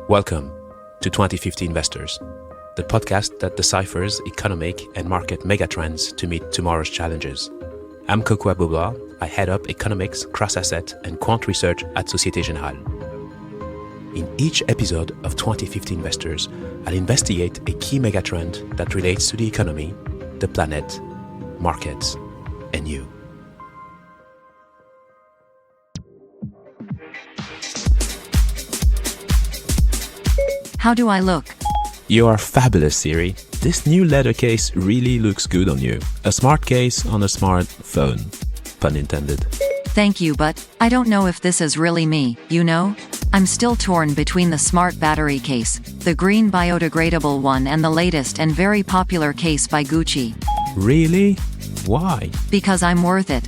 Welcome to 2050 Investors, the podcast that deciphers economic and market megatrends to meet tomorrow's challenges. I'm Kokou Agbo-Bloua. I head up economics, cross-asset, and quant research at Société Générale. In each episode of 2050 Investors, I'll investigate a key megatrend that relates to the economy, the planet, markets, and you. How do I look? You are fabulous, Siri. This new leather case really looks good on you. A smart case on a smart phone. Pun intended. Thank you, but I don't know if this is really me, you know? I'm still torn between the smart battery case, the green biodegradable one, and the latest and very popular case by Gucci. Really? Why? Because I'm worth it.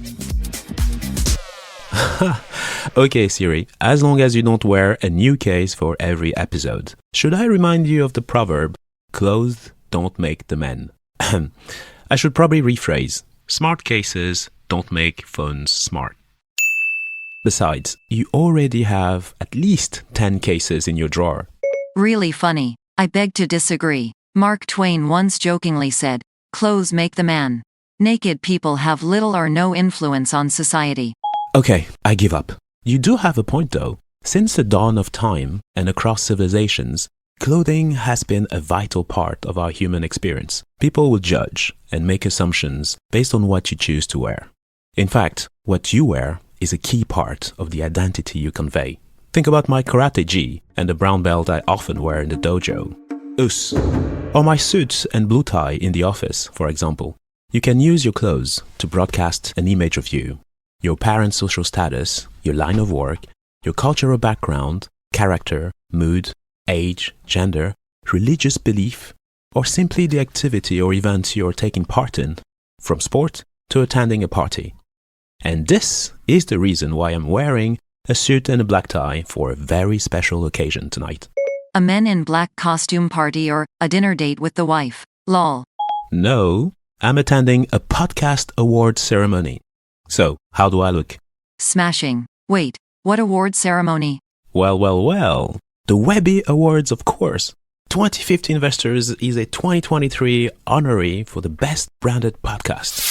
Okay, Siri, as long as you don't wear a new case for every episode. Should I remind you of the proverb, clothes don't make the man? I should probably rephrase, smart cases don't make phones smart. Besides, you already have at least 10 cases in your drawer. Really funny. I beg to disagree. Mark Twain once jokingly said, "Clothes make the man. Naked people have little or no influence on society." Okay, I give up. You do have a point though. Since the dawn of time and across civilizations, clothing has been a vital part of our human experience. People will judge and make assumptions based on what you choose to wear. In fact, what you wear is a key part of the identity you convey. Think about my karate gi and the brown belt I often wear in the dojo. Us. Or my suit and blue tie in the office, for example. You can use your clothes to broadcast an image of you. Your parents' social status, your line of work, your cultural background, character, mood, age, gender, religious belief, or simply the activity or event you're taking part in, from sport to attending a party. And this is the reason why I'm wearing a suit and a black tie for a very special occasion tonight. A men in black costume party or a dinner date with the wife. Lol. No, I'm attending a podcast award ceremony. So, how do I look? Smashing. Wait, what award ceremony? Well. The Webby Awards, of course. 2050 Investors is a 2023 honoree for the best branded podcast.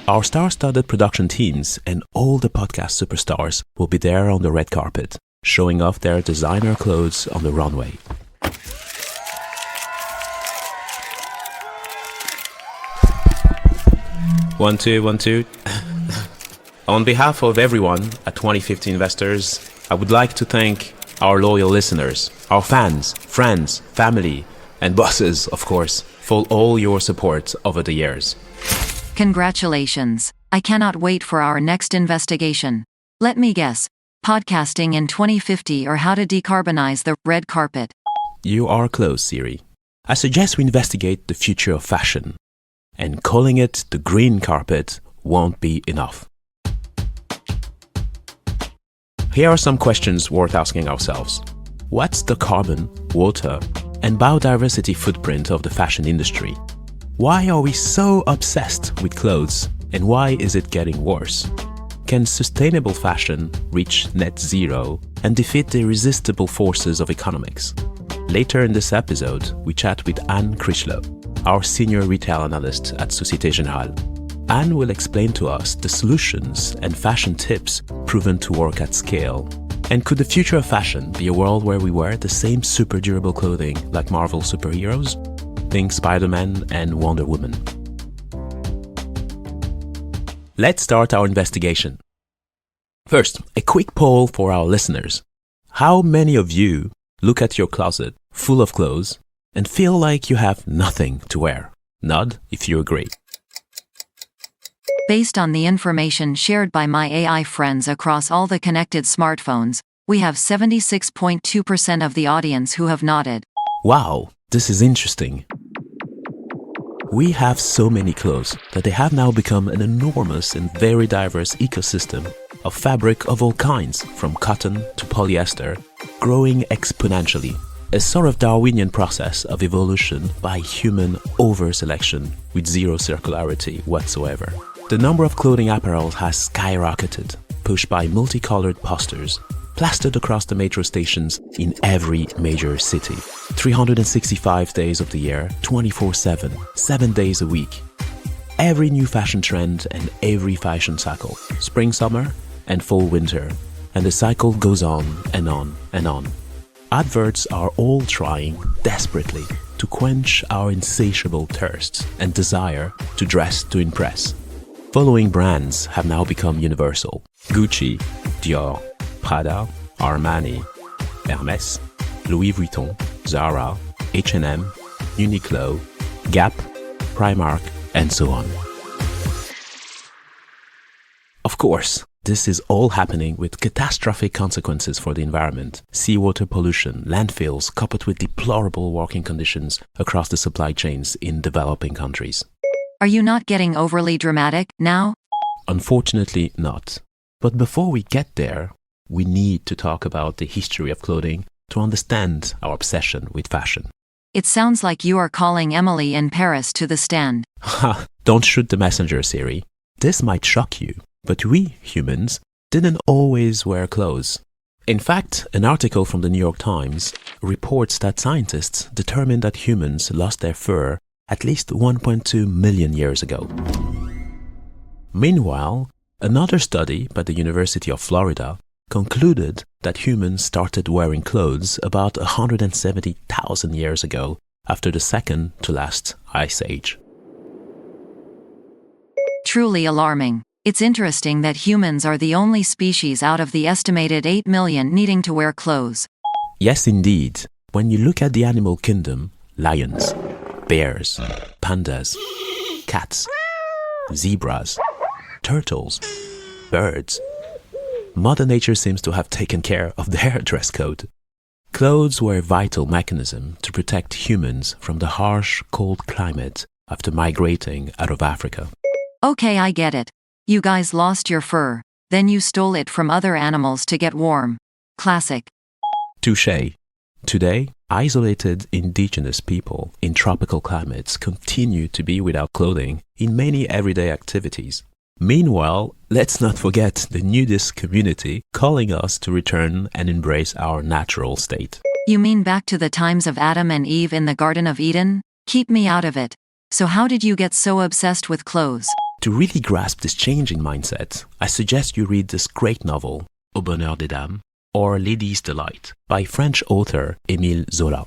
Our star-studded production teams and all the podcast superstars will be there on the red carpet, showing off their designer clothes on the runway. One, two. On behalf of everyone at 2050 Investors, I would like to thank our loyal listeners, our fans, friends, family, and bosses, of course, for all your support over the years. Congratulations. I cannot wait for our next investigation. Let me guess. Podcasting in 2050 or how to decarbonize the red carpet. You are close, Siri. I suggest we investigate the future of fashion. And calling it the green carpet won't be enough. Here are some questions worth asking ourselves. What's the carbon, water, and biodiversity footprint of the fashion industry? Why are we so obsessed with clothes, and why is it getting worse? Can sustainable fashion reach net zero and defeat the irresistible forces of economics? Later in this episode, we chat with Critchlow, our senior retail analyst at Société Générale. Anne will explain to us the solutions and fashion tips proven to work at scale. And could the future of fashion be a world where we wear the same super durable clothing like Marvel superheroes? Think Spider-Man and Wonder Woman. Let's start our investigation. First, a quick poll for our listeners. How many of you look at your closet full of clothes and feel like you have nothing to wear? Nod if you agree. Based on the information shared by my AI friends across all the connected smartphones, we have 76.2% of the audience who have nodded. Wow, this is interesting. We have so many clothes that they have now become an enormous and very diverse ecosystem of fabric of all kinds, from cotton to polyester, growing exponentially. A sort of Darwinian process of evolution by human over-selection with zero circularity whatsoever. The number of clothing apparel has skyrocketed, pushed by multicolored posters, plastered across the metro stations in every major city. 365 days of the year, 24/7, 7 days a week. Every new fashion trend and every fashion cycle. Spring, summer, and fall, winter. And the cycle goes on and on and on. Adverts are all trying desperately to quench our insatiable thirst and desire to dress to impress. Following brands have now become universal. Gucci, Dior, Prada, Armani, Hermès, Louis Vuitton, Zara, H&M, Uniqlo, Gap, Primark, and so on. Of course, this is all happening with catastrophic consequences for the environment. Seawater pollution, landfills coupled with deplorable working conditions across the supply chains in developing countries. Are you not getting overly dramatic now? Unfortunately not. But before we get there, we need to talk about the history of clothing to understand our obsession with fashion. It sounds like you are calling Emily in Paris to the stand. Ha! Don't shoot the messenger, Siri. This might shock you, but we, humans, didn't always wear clothes. In fact, an article from the New York Times reports that scientists determined that humans lost their fur at least 1.2 million years ago. Meanwhile, another study by the University of Florida concluded that humans started wearing clothes about 170,000 years ago after the second to last ice age. Truly alarming. It's interesting that humans are the only species out of the estimated 8 million needing to wear clothes. Yes, indeed. When you look at the animal kingdom, lions, bears, pandas, cats, zebras, turtles, birds, Mother Nature seems to have taken care of their dress code. Clothes were a vital mechanism to protect humans from the harsh, cold climate after migrating out of Africa. Okay, I get it. You guys lost your fur, then you stole it from other animals to get warm. Classic. Touché. Today, isolated indigenous people in tropical climates continue to be without clothing in many everyday activities. Meanwhile, let's not forget the nudist community calling us to return and embrace our natural state. You mean back to the times of Adam and Eve in the Garden of Eden? Keep me out of it. So how did you get so obsessed with clothes? To really grasp this changing mindset, I suggest you read this great novel, Au bonheur des dames, or Lady's Delight, by French author Émile Zola.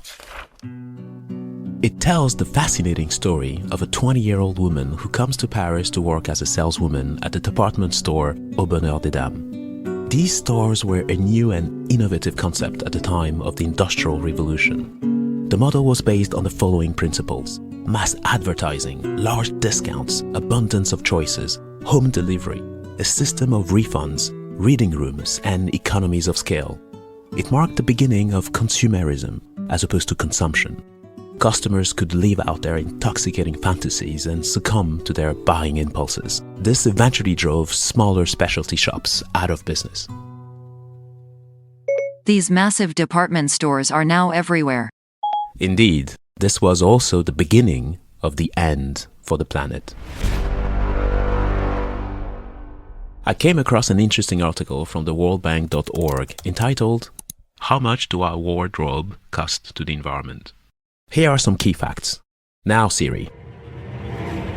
It tells the fascinating story of a 20-year-old woman who comes to Paris to work as a saleswoman at the department store Au bonheur des dames. These stores were a new and innovative concept at the time of the Industrial Revolution. The model was based on the following principles: mass advertising, large discounts, abundance of choices, home delivery, a system of refunds, reading rooms, and economies of scale. It marked the beginning of consumerism as opposed to consumption. Customers could live out their intoxicating fantasies and succumb to their buying impulses. This eventually drove smaller specialty shops out of business. These massive department stores are now everywhere. Indeed, this was also the beginning of the end for the planet. I came across an interesting article from the worldbank.org entitled, "How much do our wardrobe cost to the environment?" Here are some key facts. Now, Siri,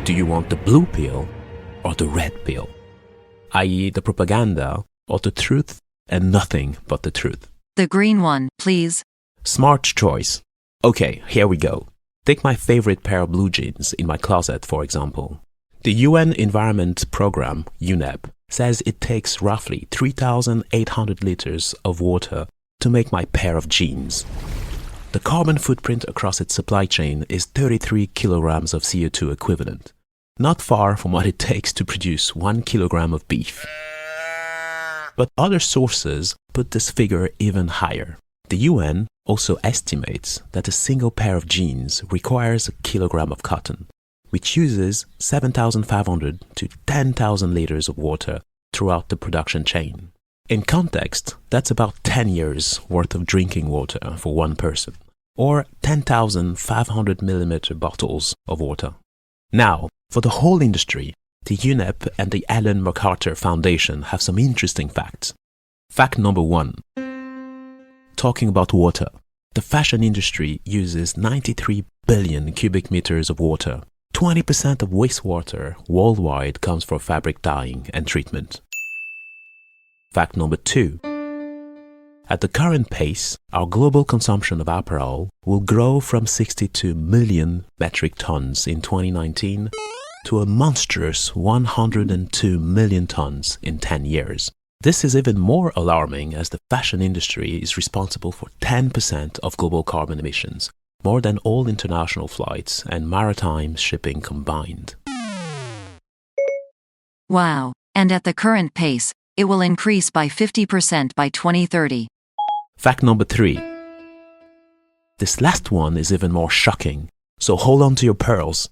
do you want the blue pill or the red pill? I.e. the propaganda or the truth and nothing but the truth? The green one, please. Smart choice. Okay, here we go. Take my favorite pair of blue jeans in my closet, for example. The UN Environment Programme, UNEP, says it takes roughly 3,800 liters of water to make my pair of jeans. The carbon footprint across its supply chain is 33 kilograms of CO2 equivalent, not far from what it takes to produce 1 kilogram of beef. But other sources put this figure even higher. The UN also estimates that a single pair of jeans requires a kilogram of cotton, which uses 7,500 to 10,000 liters of water throughout the production chain. In context, that's about 10 years worth of drinking water for one person, or 10,500 milliliter bottles of water. Now, for the whole industry, the UNEP and the Ellen MacArthur Foundation have some interesting facts. Fact number 1. talking about water. The fashion industry uses 93 billion cubic meters of water. 20% of wastewater worldwide comes from fabric dyeing and treatment. Fact number 2. At the current pace, our global consumption of apparel will grow from 62 million metric tons in 2019 to a monstrous 102 million tons in 10 years. This is even more alarming as the fashion industry is responsible for 10% of global carbon emissions, more than all international flights and maritime shipping combined. Wow, and at the current pace, it will increase by 50% by 2030. Fact number 3. This last one is even more shocking, so hold on to your pearls.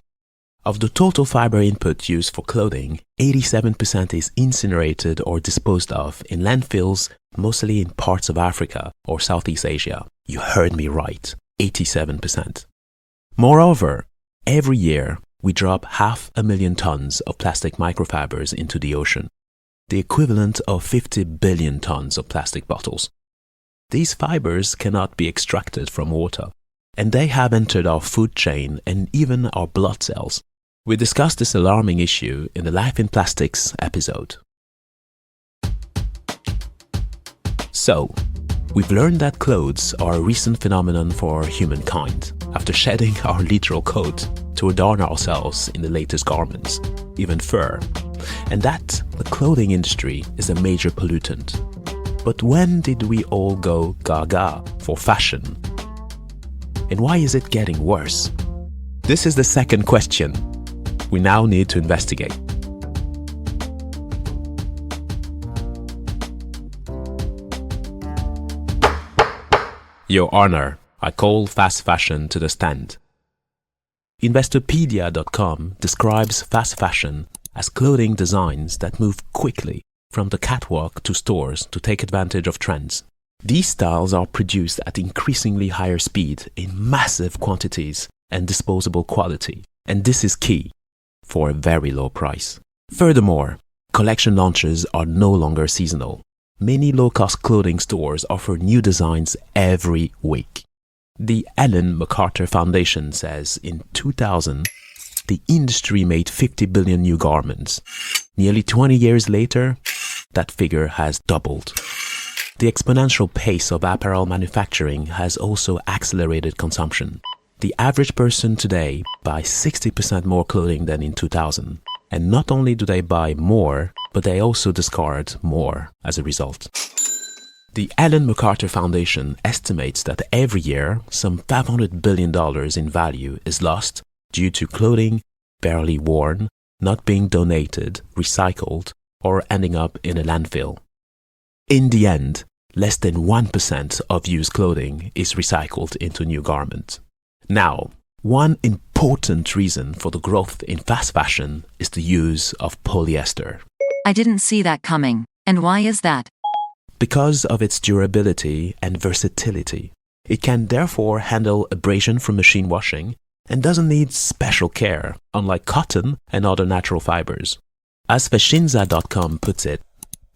Of the total fiber input used for clothing, 87% is incinerated or disposed of in landfills, mostly in parts of Africa or Southeast Asia. You heard me right, 87%. Moreover, every year we drop 500,000 tons of plastic microfibers into the ocean, the equivalent of 50 billion tons of plastic bottles. These fibers cannot be extracted from water, and they have entered our food chain and even our blood cells. We discussed this alarming issue in the Life in Plastics episode. So, we've learned that clothes are a recent phenomenon for humankind, after shedding our literal coat to adorn ourselves in the latest garments, even fur, and that the clothing industry is a major pollutant. But when did we all go gaga for fashion? And why is it getting worse? This is the second question we now need to investigate. Your Honor, I call fast fashion to the stand. Investopedia.com describes fast fashion as clothing designs that move quickly from the catwalk to stores to take advantage of trends. These styles are produced at increasingly higher speed in massive quantities and disposable quality, and this is key, for a very low price. Furthermore, collection launches are no longer seasonal. Many low-cost clothing stores offer new designs every week. The Ellen MacArthur Foundation says in 2000, the industry made 50 billion new garments. Nearly 20 years later, that figure has doubled. The exponential pace of apparel manufacturing has also accelerated consumption. The average person today buys 60% more clothing than in 2000. And not only do they buy more, but they also discard more as a result. The Ellen MacArthur Foundation estimates that every year, some $500 billion in value is lost due to clothing barely worn, not being donated, recycled, or ending up in a landfill. In the end, less than 1% of used clothing is recycled into new garments. Now, one important reason for the growth in fast fashion is the use of polyester. I didn't see that coming. And why is that? Because of its durability and versatility. It can therefore handle abrasion from machine washing and doesn't need special care, unlike cotton and other natural fibers. As Fashinza.com puts it,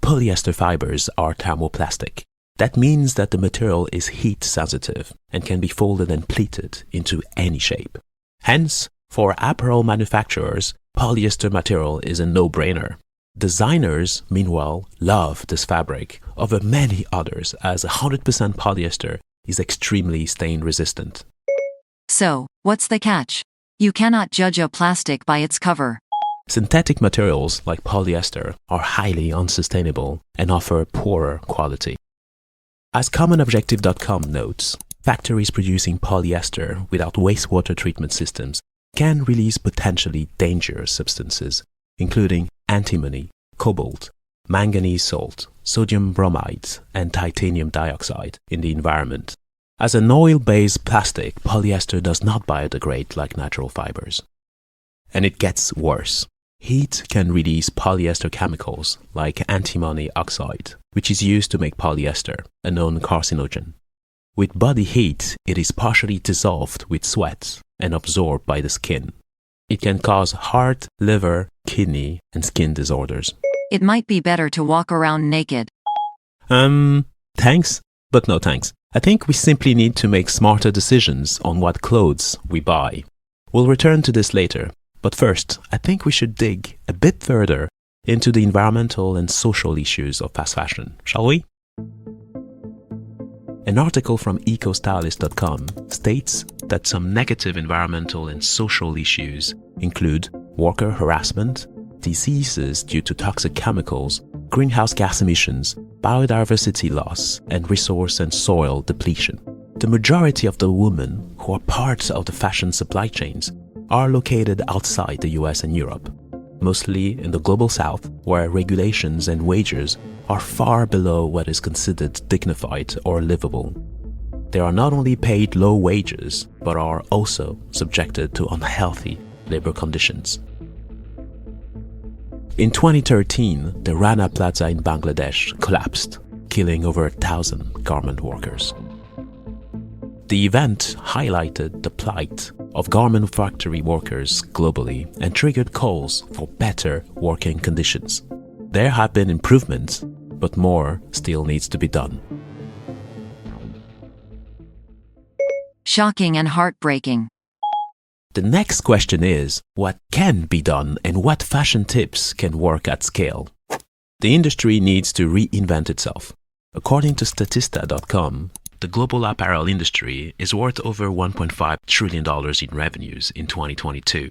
polyester fibers are thermoplastic. That means that the material is heat sensitive and can be folded and pleated into any shape. Hence, for apparel manufacturers, polyester material is a no-brainer. Designers, meanwhile, love this fabric over many others as 100% polyester is extremely stain resistant. So, what's the catch? You cannot judge a plastic by its cover. Synthetic materials like polyester are highly unsustainable and offer poorer quality. As commonobjective.com notes, factories producing polyester without wastewater treatment systems can release potentially dangerous substances, including antimony, cobalt, manganese salt, sodium bromide, and titanium dioxide in the environment. As an oil-based plastic, polyester does not biodegrade like natural fibers. And it gets worse. Heat can release polyester chemicals like antimony oxide, which is used to make polyester, a known carcinogen. With body heat, it is partially dissolved with sweat and absorbed by the skin. It can cause heart, liver, kidney, and skin disorders. It might be better to walk around naked. Thanks, but no thanks. I think we simply need to make smarter decisions on what clothes we buy. We'll return to this later, but first, I think we should dig a bit further into the environmental and social issues of fast fashion, shall we? An article from ecostylist.com states that some negative environmental and social issues include worker harassment, diseases due to toxic chemicals, greenhouse gas emissions, biodiversity loss, and resource and soil depletion. The majority of the women who are part of the fashion supply chains are located outside the US and Europe, mostly in the global south, where regulations and wages are far below what is considered dignified or livable. They are not only paid low wages, but are also subjected to unhealthy labor conditions. In 2013, the Rana Plaza in Bangladesh collapsed, killing over 1,000 garment workers. The event highlighted the plight of garment factory workers globally and triggered calls for better working conditions. There have been improvements, but more still needs to be done. Shocking and heartbreaking. The next question is, what can be done and what fashion tips can work at scale? The industry needs to reinvent itself. According to Statista.com, the global apparel industry is worth over $1.5 trillion in revenues in 2022.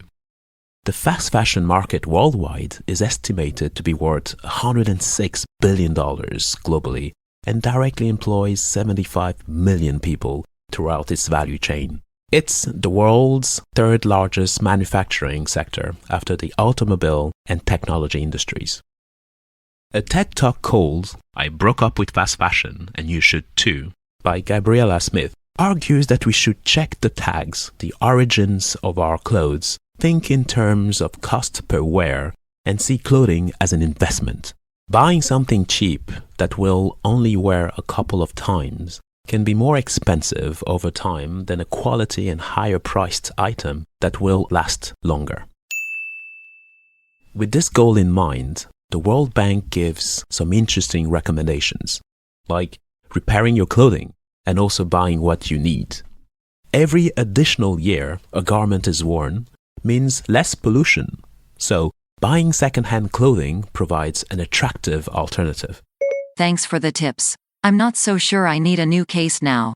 The fast fashion market worldwide is estimated to be worth $106 billion globally and directly employs 75 million people throughout its value chain. It's the world's third largest manufacturing sector after the automobile and technology industries. A TED Talk called "I Broke Up with Fast Fashion and You Should Too" by Gabriella Smith argues that we should check the tags, the origins of our clothes, think in terms of cost per wear, and see clothing as an investment. Buying something cheap that we'll only wear a couple of times can be more expensive over time than a quality and higher priced item that will last longer. With this goal in mind, the World Bank gives some interesting recommendations, like repairing your clothing and also buying what you need. Every additional year a garment is worn means less pollution, so buying second-hand clothing provides an attractive alternative. Thanks for the tips. I'm not so sure I need a new case now.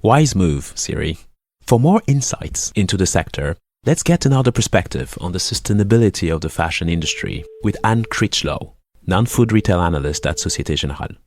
Wise move, Siri. For more insights into the sector, let's get another perspective on the sustainability of the fashion industry with Anne Critchlow, non-food retail analyst at Société Générale.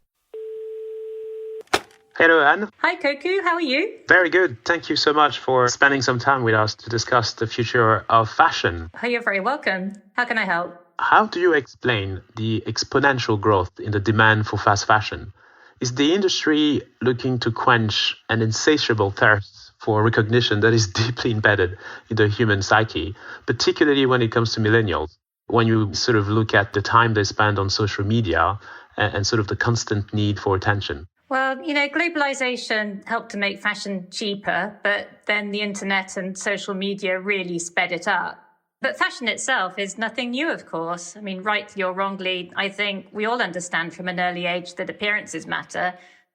Hello, Anne. Hi, Kokou. How are you? Very good. Thank you so much for spending some time with us to discuss the future of fashion. Oh, you're very welcome. How can I help? How do you explain the exponential growth in the demand for fast fashion? Is the industry looking to quench an insatiable thirst for recognition that is deeply embedded in the human psyche, particularly when it comes to millennials? When you sort of look at the time they spend on social media and sort of the constant need for attention. Well, globalization helped to make fashion cheaper, but then the internet and social media really sped it up. But fashion itself is nothing new, of course. I mean, rightly or wrongly, I think we all understand from an early age that appearances matter.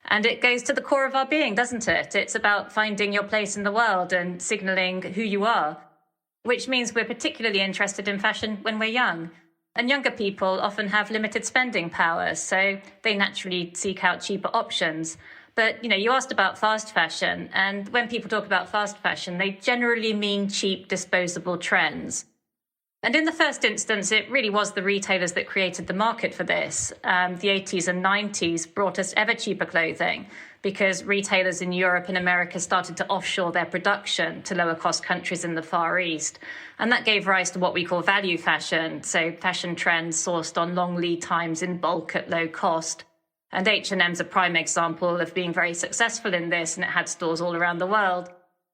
And it goes to the core of our being, doesn't it? It's about finding your place in the world and signaling who you are, which means we're particularly interested in fashion when we're young. And younger people often have limited spending power, so they naturally seek out cheaper options. But, you asked about fast fashion, and when people talk about fast fashion, they generally mean cheap, disposable trends. And in the first instance, it really was the retailers that created the market for this. The 80s and 90s brought us ever cheaper clothing because retailers in Europe and America started to offshore their production to lower cost countries in the Far East. And that gave rise to what we call value fashion. So fashion trends sourced on long lead times in bulk at low cost. And H&M's a prime example of being very successful in this, and it had stores all around the world.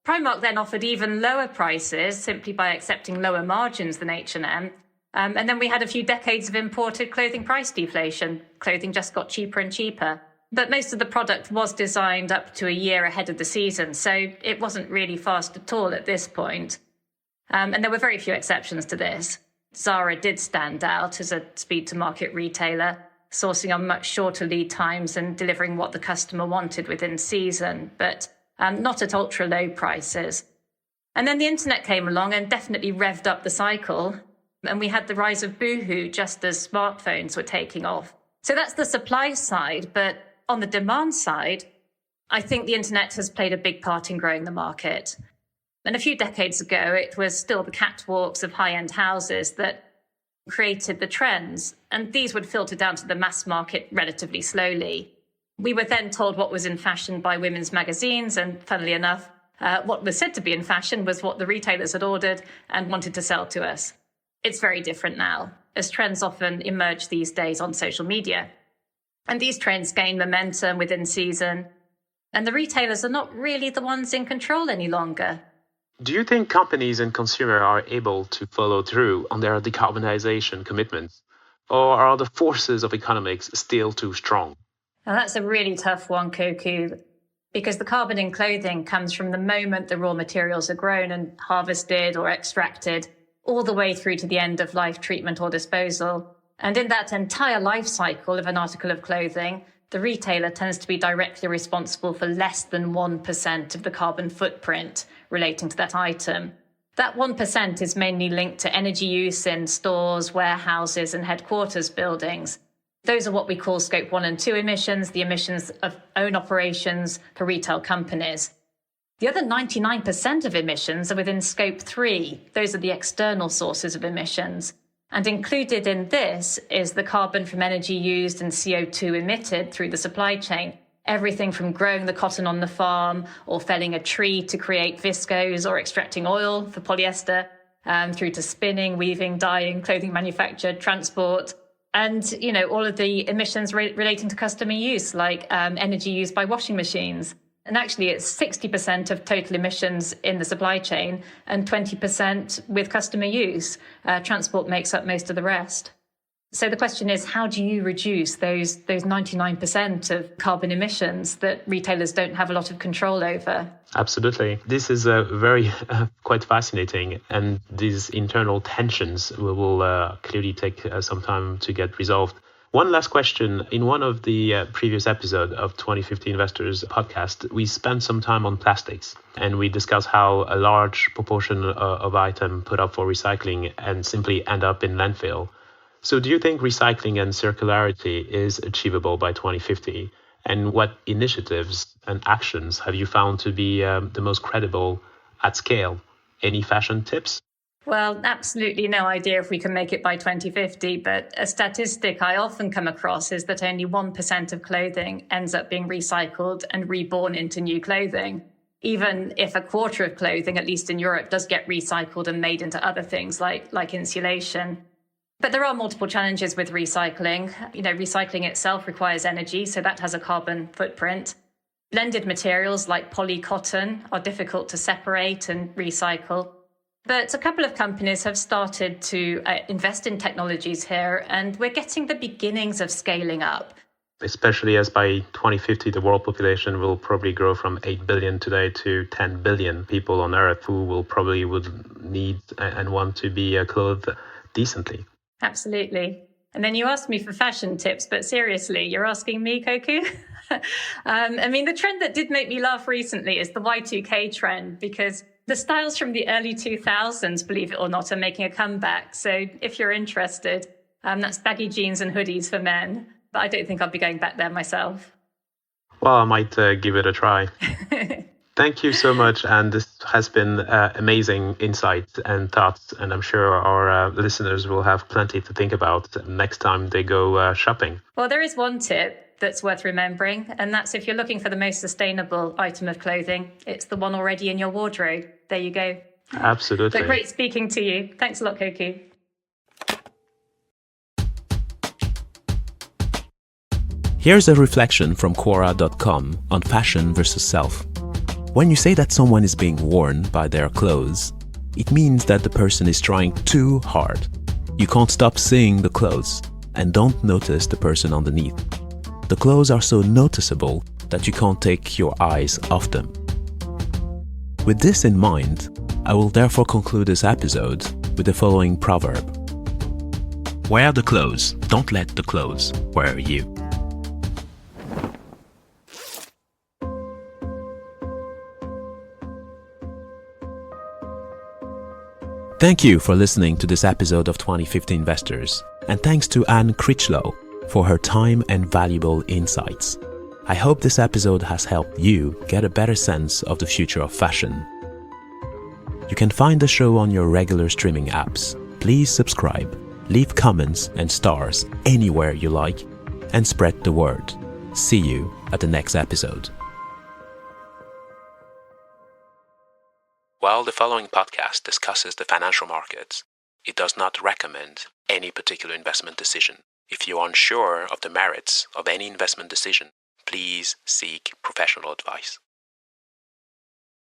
Primark then offered even lower prices simply by accepting lower margins than H&M. And then we had a few decades of imported clothing price deflation. Clothing just got cheaper and cheaper. But most of the product was designed up to a year ahead of the season, so it wasn't really fast at all at this point. And there were very few exceptions to this. Zara did stand out as a speed-to-market retailer. sourcing on much shorter lead times and delivering what the customer wanted within season, but not at ultra low prices. And then the internet came along and definitely revved up the cycle. And we had the rise of Boohoo just as smartphones were taking off. So that's the supply side. But on the demand side, I think the internet has played a big part in growing the market. And a few decades ago, it was still the catwalks of high-end houses that created the trends. And these would filter down to the mass market relatively slowly. We were then told what was in fashion by women's magazines. And funnily enough, what was said to be in fashion was what the retailers had ordered and wanted to sell to us. It's very different now, as trends often emerge these days on social media. And these trends gain momentum within season, and the retailers are not really the ones in control any longer. Do you think companies and consumers are able to follow through on their decarbonization commitments, or are the forces of economics still too strong? Now, that's a really tough one, Kokou, because the carbon in clothing comes from the moment the raw materials are grown and harvested or extracted, all the way through to the end of life treatment or disposal. And in that entire life cycle of an article of clothing, the retailer tends to be directly responsible for less than 1% of the carbon footprint relating to that item. That 1% is mainly linked to energy use in stores, warehouses, and headquarters buildings. Those are what we call Scope 1 and 2 emissions, the emissions of own operations for retail companies. The other 99% of emissions are within Scope 3. Those are the external sources of emissions. And included in this is the carbon from energy used and CO2 emitted through the supply chain. Everything from growing the cotton on the farm or felling a tree to create viscose or extracting oil for polyester, through to spinning, weaving, dyeing, clothing manufacture, transport, and, all of the emissions relating to customer use, like energy used by washing machines. And actually, it's 60% of total emissions in the supply chain and 20% with customer use. Transport makes up most of the rest. So the question is, how do you reduce those 99% of carbon emissions that retailers don't have a lot of control over? Absolutely. This is very quite fascinating. And these internal tensions will clearly take some time to get resolved. One last question. In one of the previous episodes of 2050 Investors podcast, we spent some time on plastics, and we discussed how a large proportion of items put up for recycling and simply end up in landfill. So do you think recycling and circularity is achievable by 2050? And what initiatives and actions have you found to be the most credible at scale? Any fashion tips? Well, absolutely no idea if we can make it by 2050, but a statistic I often come across is that only 1% of clothing ends up being recycled and reborn into new clothing. Even if a quarter of clothing, at least in Europe, does get recycled and made into other things like insulation. But there are multiple challenges with recycling. Recycling itself requires energy, so that has a carbon footprint. Blended materials like polycotton are difficult to separate and recycle. But a couple of companies have started to invest in technologies here, and we're getting the beginnings of scaling up. Especially as by 2050, the world population will probably grow from 8 billion today to 10 billion people on Earth who would need and want to be clothed decently. Absolutely. And then you asked me for fashion tips, but seriously, you're asking me, Kokou? The trend that did make me laugh recently is the Y2K trend, because the styles from the early 2000s, believe it or not, are making a comeback. So if you're interested, that's baggy jeans and hoodies for men. But I don't think I'll be going back there myself. Well, I might give it a try. Thank you so much. And this has been amazing insights and thoughts. And I'm sure our listeners will have plenty to think about next time they go shopping. Well, there is one tip that's worth remembering. And that's if you're looking for the most sustainable item of clothing, it's the one already in your wardrobe. There you go. Absolutely. So great speaking to you. Thanks a lot, Kokou. Here's a reflection from Quora.com on fashion versus self. When you say that someone is being worn by their clothes, it means that the person is trying too hard. You can't stop seeing the clothes and don't notice the person underneath. The clothes are so noticeable that you can't take your eyes off them. With this in mind, I will therefore conclude this episode with the following proverb. Wear the clothes. Don't let the clothes wear you. Thank you for listening to this episode of 2050 Investors, and thanks to Anne Critchlow for her time and valuable insights. I hope this episode has helped you get a better sense of the future of fashion. You can find the show on your regular streaming apps. Please subscribe, leave comments and stars anywhere you like, and spread the word. See you at the next episode. While the following podcast discusses the financial markets, it does not recommend any particular investment decision. If you are unsure of the merits of any investment decision, please seek professional advice.